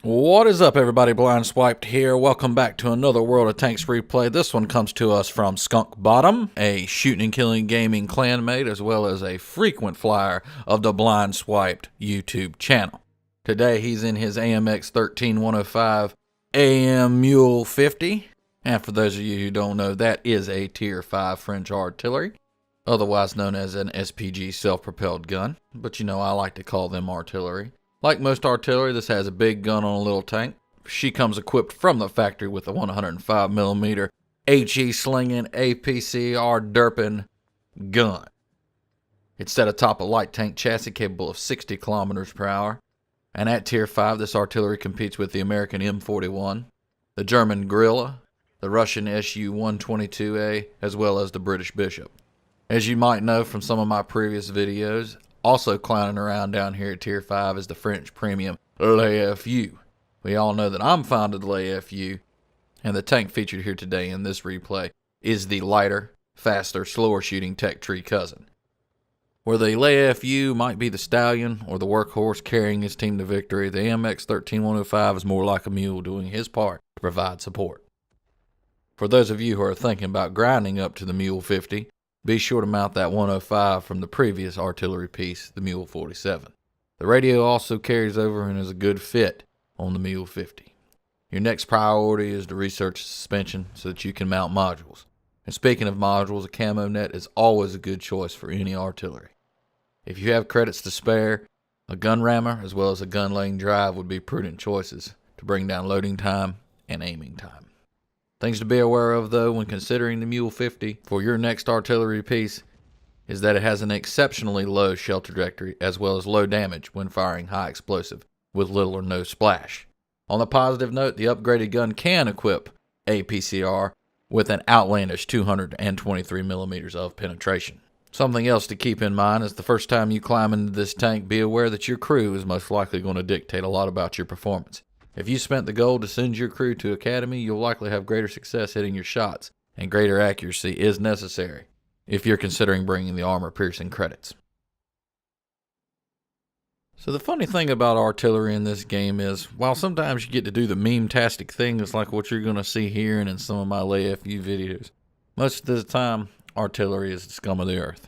What is up, everybody? Blindswiped here. Welcome back to another World of Tanks replay. This one comes to us from Skunk Bottom, a shooting and killing gaming clanmate, as well as a frequent flyer of the Blindswiped YouTube channel. Today, he's in his AMX 13105 AM Mule 50. And for those of you who don't know, that is a Tier 5 French artillery, otherwise known as an SPG self-propelled gun. But you know, I like to call them artillery. Like most artillery, this has a big gun on a little tank. She comes equipped from the factory with a 105mm HE slinging APCR derping gun. It's set atop a light tank chassis capable of 60 kilometers per hour. And at Tier 5, this artillery competes with the American M41, the German Guerilla, the Russian Su-122A, as well as the British Bishop. As you might know from some of my previous videos, also clowning around down here at Tier 5 is the French premium LAFU. We all know that I'm fond of the LAFU, and the tank featured here today in this replay is the lighter, faster, slower shooting tech tree cousin. Where the LAFU might be the stallion or the workhorse carrying his team to victory, the AMX 13105 is more like a mule doing his part to provide support. For those of you who are thinking about grinding up to the Mule 50, be sure to mount that 105 from the previous artillery piece, the Mule 47. The radio also carries over and is a good fit on the Mule 50. Your next priority is to research suspension so that you can mount modules. And speaking of modules, a camo net is always a good choice for any artillery. If you have credits to spare, a gun rammer as well as a gun laying drive would be prudent choices to bring down loading time and aiming time. Things to be aware of, though, when considering the Mule 50 for your next artillery piece is that it has an exceptionally low shell trajectory as well as low damage when firing high explosive with little or no splash. On the positive note, the upgraded gun can equip a PCR with an outlandish 223mm of penetration. Something else to keep in mind is the first time you climb into this tank, be aware that your crew is most likely going to dictate a lot about your performance. If you spent the gold to send your crew to academy, you'll likely have greater success hitting your shots, and greater accuracy is necessary if you're considering bringing the armor-piercing credits. So the funny thing about artillery in this game is, while sometimes you get to do the meme-tastic things like what you're going to see here and in some of my LAFU videos, most of the time, artillery is the scum of the earth.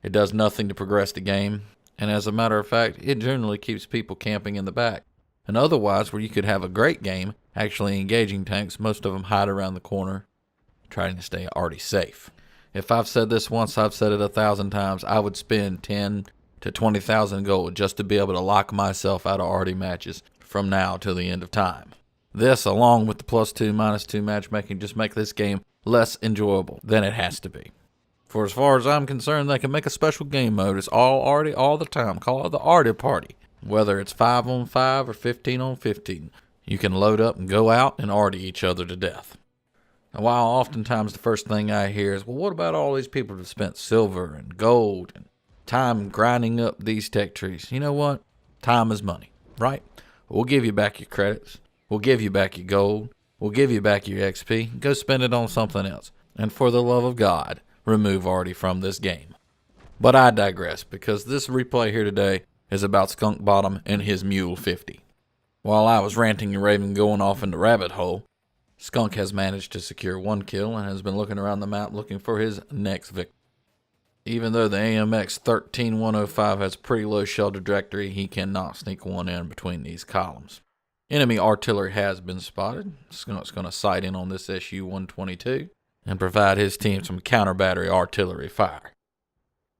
It does nothing to progress the game, and as a matter of fact, it generally keeps people camping in the back. And otherwise, where you could have a great game, actually engaging tanks, most of them hide around the corner, trying to stay already safe. If I've said this once, I've said it 1,000 times, I would spend 10 to 20,000 gold just to be able to lock myself out of arty matches from now till the end of time. This, along with the +2, -2 matchmaking, just make this game less enjoyable than it has to be. For as far as I'm concerned, they can make a special game mode. It's all arty all the time. Call it the arty party. Whether it's 5-on-5 or 15-on-15, you can load up and go out and arty each other to death. Now, while oftentimes the first thing I hear is, well, what about all these people that spent silver and gold and time grinding up these tech trees? You know what? Time is money, right? We'll give you back your credits. We'll give you back your gold. We'll give you back your XP. Go spend it on something else. And for the love of God, remove arty from this game. But I digress, because this replay here today is about Skunk Bottom and his Mule 50. While I was ranting and raving going off in the rabbit hole, Skunk has managed to secure 1 kill and has been looking around the map looking for his next victim. Even though the AMX 13105 has pretty low shell trajectory, he cannot sneak one in between these columns. Enemy artillery has been spotted. Skunk's going to sight in on this Su-122 and provide his team some counter-battery artillery fire.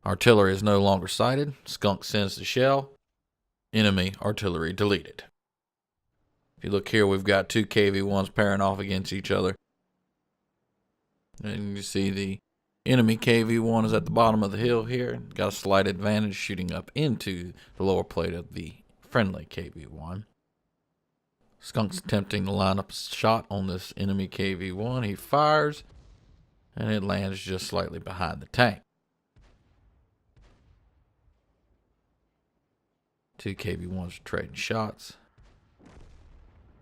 Artillery is no longer sighted. Skunk sends the shell. Enemy artillery deleted. If you look here, we've got 2 KV-1s pairing off against each other. And you see the enemy KV-1 is at the bottom of the hill here. Got a slight advantage shooting up into the lower plate of the friendly KV-1. Skunk's attempting to line up a shot on this enemy KV-1. He fires, and it lands just slightly behind the tank. 2 KV-1s are trading shots,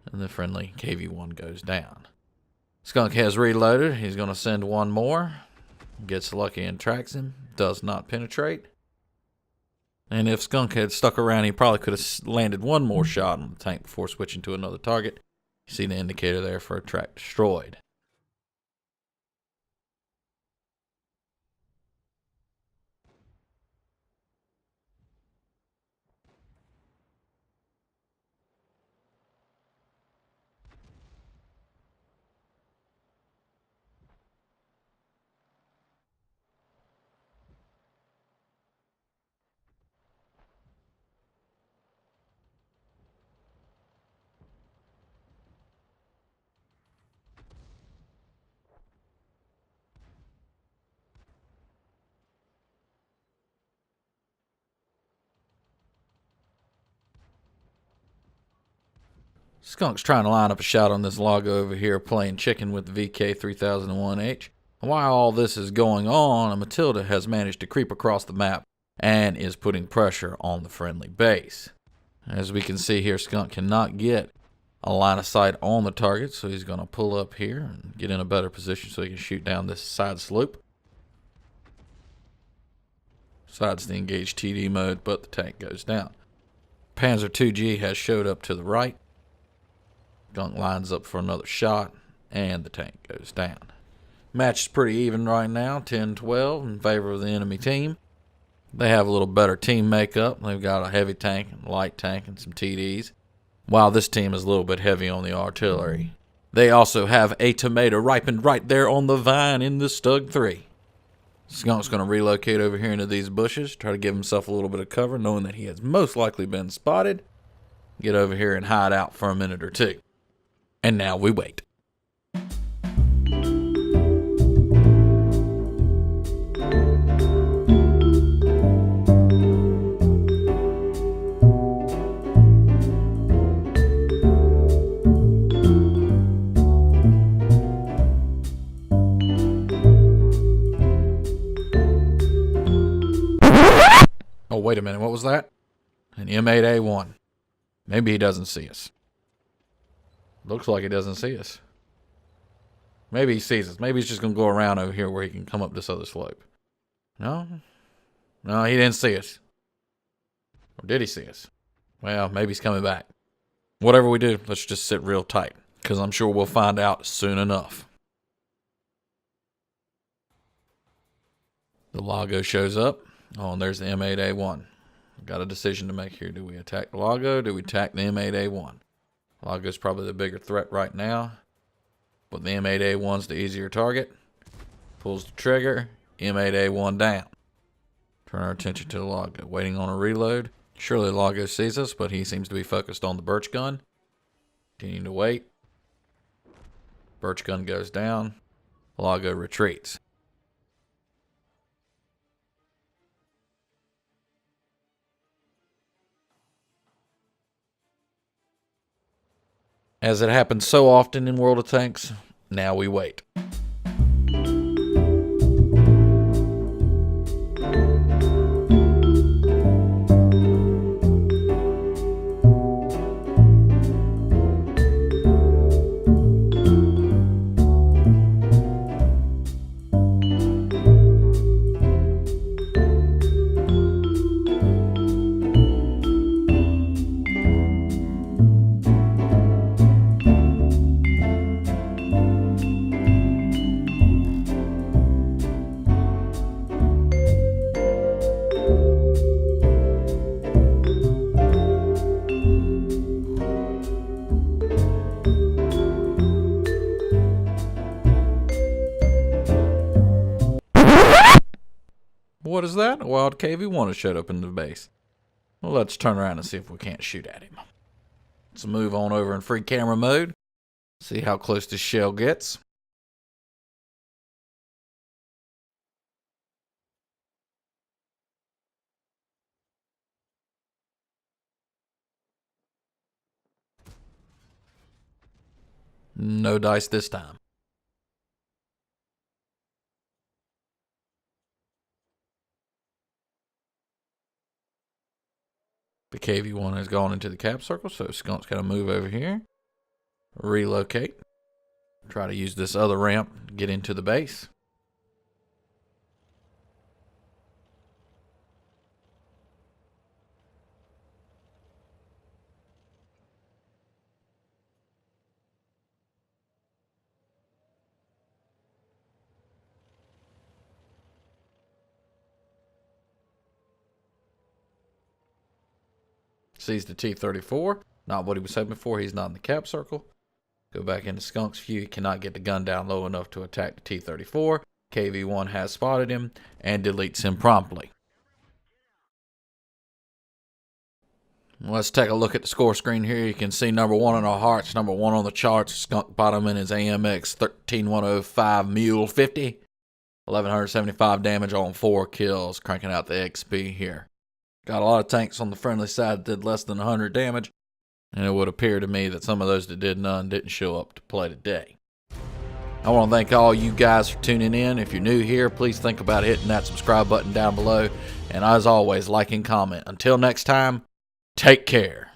and the friendly KV-1 goes down. Skunk has reloaded. He's going to send one more. Gets lucky and tracks him. Does not penetrate. And if Skunk had stuck around, he probably could have landed one more shot on the tank before switching to another target. You see the indicator there for a track destroyed. Skunk's trying to line up a shot on this log over here playing chicken with the VK3001H. And while all this is going on, Matilda has managed to creep across the map and is putting pressure on the friendly base. As we can see here, Skunk cannot get a line of sight on the target, so he's going to pull up here and get in a better position so he can shoot down this side slope. Decides to engage TD mode, but the tank goes down. Panzer 2G has showed up to the right. Skunk lines up for another shot, and the tank goes down. Match is pretty even right now, 10-12 in favor of the enemy team. They have a little better team makeup. They've got a heavy tank, and light tank, and some TDs, while this team is a little bit heavy on the artillery. They also have a tomato ripened right there on the vine in the Stug 3. Skunk's going to relocate over here into these bushes, try to give himself a little bit of cover, knowing that he has most likely been spotted. Get over here and hide out for a minute or two. And now we wait. Oh, wait a minute. What was that? An M8A1. Maybe he doesn't see us. Looks like he doesn't see us. Maybe he sees us. Maybe he's just going to go around over here where he can come up this other slope. No? No, he didn't see us. Or did he see us? Well, maybe he's coming back. Whatever we do, let's just sit real tight, because I'm sure we'll find out soon enough. The Lago shows up. Oh, and there's the M8A1. Got a decision to make here. Do we attack the Lago? Do we attack the M8A1? Lago's probably the bigger threat right now, but the M8A1's the easier target. Pulls the trigger, M8A1 down. Turn our attention to the Lago, waiting on a reload. Surely Lago sees us, but he seems to be focused on the birch gun. Continuing to wait. Birch gun goes down. Lago retreats. As it happens so often in World of Tanks, now we wait. What is that? A wild KV-1 has showed up in the base. Well, let's turn around and see if we can't shoot at him. Let's move on over in free camera mode. See how close this shell gets. No dice this time. The KV-1 has gone into the cap circle, so Skunk's got to move over here. Relocate. Try to use this other ramp to get into the base. Sees the T-34. Not what he was hoping for. He's not in the cap circle. Go back into Skunk's view. He cannot get the gun down low enough to attack the T-34. KV-1 has spotted him and deletes him promptly. Let's take a look at the score screen here. You can see number 1 on our hearts, number 1 on the charts. Skunk Bottom in his AMX 13105 Mule 50. 1175 damage on 4 kills, cranking out the XP here. Got a lot of tanks on the friendly side that did less than 100 damage, and it would appear to me that some of those that did none didn't show up to play today. I want to thank all you guys for tuning in. If you're new here, please think about hitting that subscribe button down below, and as always, like and comment. Until next time, take care.